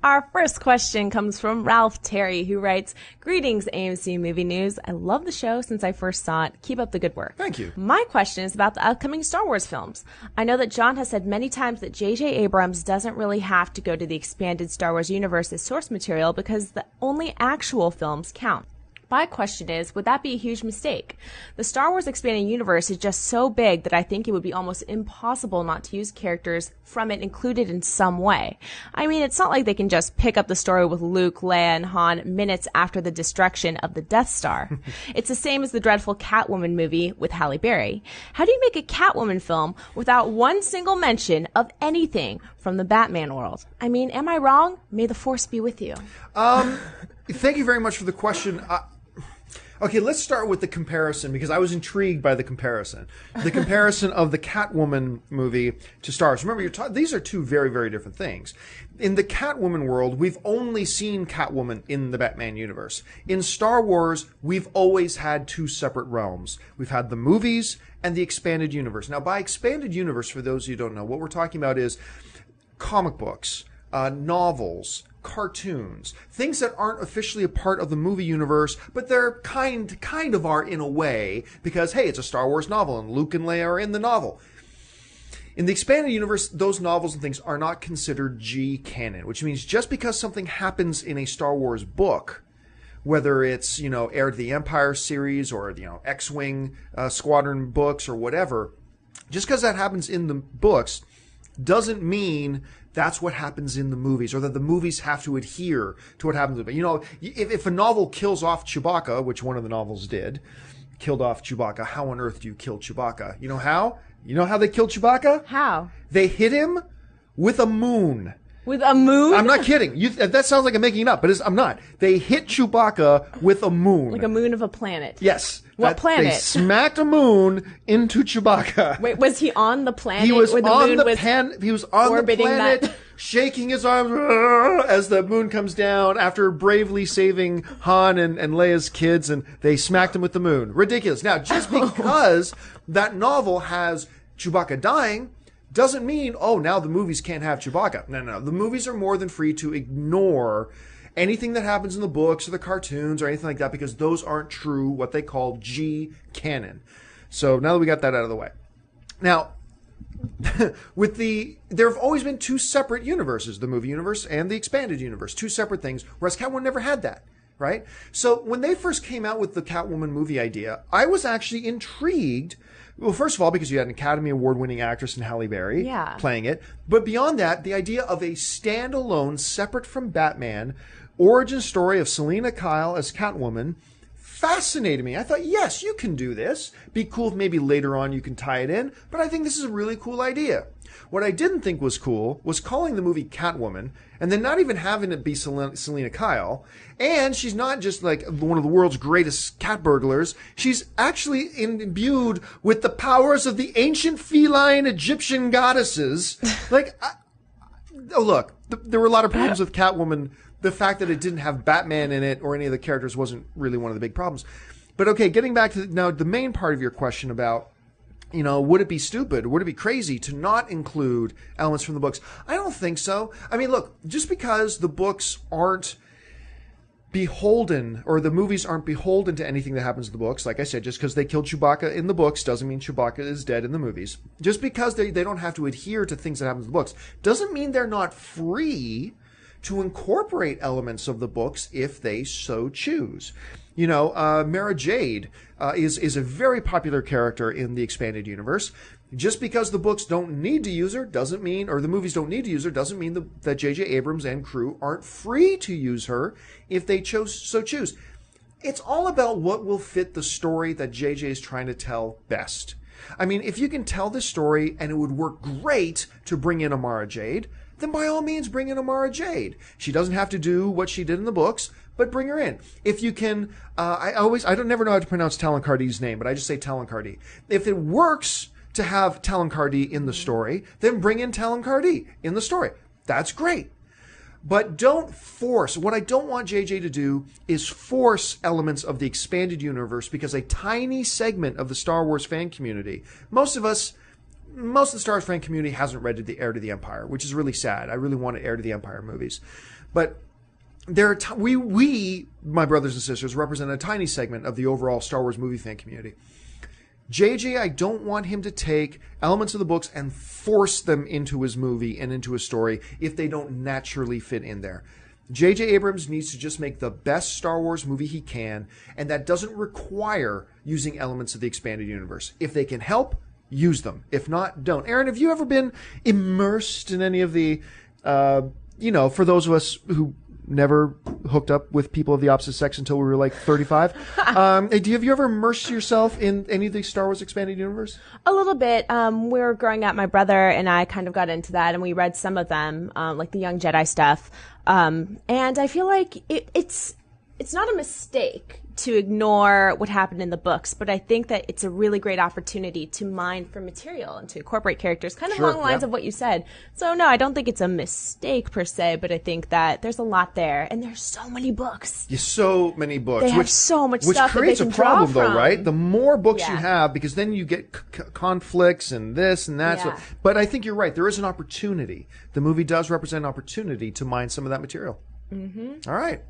Our first question comes from Ralph Terry, who writes, "Greetings, AMC Movie News. I love the show since I first saw it. Keep up the good work." Thank you. My question is about the upcoming Star Wars films. I know that John has said many times that J.J. Abrams doesn't really have to go to the expanded Star Wars universe as source material because the only actual films count. My question is, would that be a huge mistake? The Star Wars expanded universe is just so big that I think it would be almost impossible not to use characters from it included in some way. I mean, it's not like they can just pick up the story with Luke, Leia, and Han minutes after the destruction of the Death Star. It's the same as the dreadful Catwoman movie with Halle Berry. How do you make a Catwoman film without one single mention of anything from the Batman world? I mean, am I wrong? May the Force be with you. Thank you very much for the question. Okay, let's start with the comparison, because I was intrigued by the comparison. The comparison of the Catwoman movie to Star Wars. Remember, these are two very, very different things. In the Catwoman world, we've only seen Catwoman in the Batman universe. In Star Wars, we've always had two separate realms. We've had the movies and the expanded universe. Now, by expanded universe, for those of you who don't know, what we're talking about is comic books, novels, cartoons, things that aren't officially a part of the movie universe, but they're kind of are in a way, because, hey, it's a Star Wars novel, and Luke and Leia are in the novel. In the expanded universe, those novels and things are not considered G-canon, which means just because something happens in a Star Wars book, whether it's, Heir to the Empire series or, X-Wing Squadron books or whatever, just because that happens in the books doesn't mean that's what happens in the movies, or that the movies have to adhere to what happens. But, if a novel kills off Chewbacca, which one of the novels did, killed off Chewbacca, how on earth do you kill Chewbacca? You know how? You know how they killed Chewbacca? How? They hit him with a moon. With a moon? I'm not kidding. That sounds like I'm making it up, but I'm not. They hit Chewbacca with a moon. Like a moon of a planet. Yes. What planet? They smacked a moon into Chewbacca. Wait, was he on the planet? He was or the on moon the was He was on the planet, that? shaking his arms as the moon comes down after bravely saving Han and Leia's kids, and they smacked him with the moon. Ridiculous. Now, just because that novel has Chewbacca dying doesn't mean, now the movies can't have Chewbacca. No. The movies are more than free to ignore anything that happens in the books or the cartoons or anything like that, because those aren't true, what they call G-canon. So now that we got that out of the way. Now, there have always been two separate universes, the movie universe and the expanded universe, two separate things, whereas Catwoman never had that, right? So when they first came out with the Catwoman movie idea, I was actually intrigued. Well, first of all, because you had an Academy Award-winning actress in Halle Berry playing it. But beyond that, the idea of a standalone, separate from Batman, origin story of Selina Kyle as Catwoman fascinated me. I thought, yes, you can do this. Be cool if maybe later on you can tie it in. But I think this is a really cool idea. What I didn't think was cool was calling the movie Catwoman and then not even having it be Selina Kyle. And she's not just like one of the world's greatest cat burglars. She's actually imbued with the powers of the ancient feline Egyptian goddesses. Look, there were a lot of problems with Catwoman. The fact that it didn't have Batman in it or any of the characters wasn't really one of the big problems. But okay, getting back to now the main part of your question about, would it be stupid? Would it be crazy to not include elements from the books? I don't think so. I mean, look, just because the books aren't beholden, or the movies aren't beholden to anything that happens in the books, like I said, just because they killed Chewbacca in the books doesn't mean Chewbacca is dead in the movies. Just because they don't have to adhere to things that happen in the books doesn't mean they're not free to incorporate elements of the books if they so choose. Mara Jade is a very popular character in the expanded universe. Just because the books don't need to use her doesn't mean, or the movies don't need to use her, doesn't mean that J.J. Abrams and crew aren't free to use her if they so choose. It's all about what will fit the story that J.J. is trying to tell best. I mean, if you can tell this story and it would work great to bring in Mara Jade, then by all means bring in Mara Jade. She doesn't have to do what she did in the books, but bring her in. If you can, I don't never know how to pronounce Talon Cardi's name, but I just say Talon Cardi. If it works to have Talon Cardi in the story, then bring in Talon Cardi in the story. That's great. But don't force. What I don't want JJ to do is force elements of the expanded universe, because a tiny segment of the Star Wars fan community, most of us, most of the Star Wars fan community hasn't read the Heir to the Empire, which is really sad. I really wanted Heir to the Empire movies. But there are we, my brothers and sisters, represent a tiny segment of the overall Star Wars movie fan community. JJ, I don't want him to take elements of the books and force them into his movie and into his story if they don't naturally fit in there. J.J. Abrams needs to just make the best Star Wars movie he can, and that doesn't require using elements of the expanded universe. If they can help, use them. If not, don't. Aaron, have you ever been immersed in any of the, for those of us who never hooked up with people of the opposite sex until we were like 35. Have you ever immersed yourself in any of the Star Wars expanded universe? A little bit. We were growing up, my brother and I kind of got into that, and we read some of them, like the Young Jedi stuff. And I feel like it's not a mistake to ignore what happened in the books, but I think that it's a really great opportunity to mine for material and to incorporate characters, kind of along the lines of what you said. So no, I don't think it's a mistake per se, but I think that there's a lot there, and there's so many books. So many books. They have so much stuff that they can which creates a problem, draw from. though, right? The more books you have, because then you get conflicts and this and that. Yeah. So, but I think you're right. There is an opportunity. The movie does represent an opportunity to mine some of that material. Mm-hmm. All right.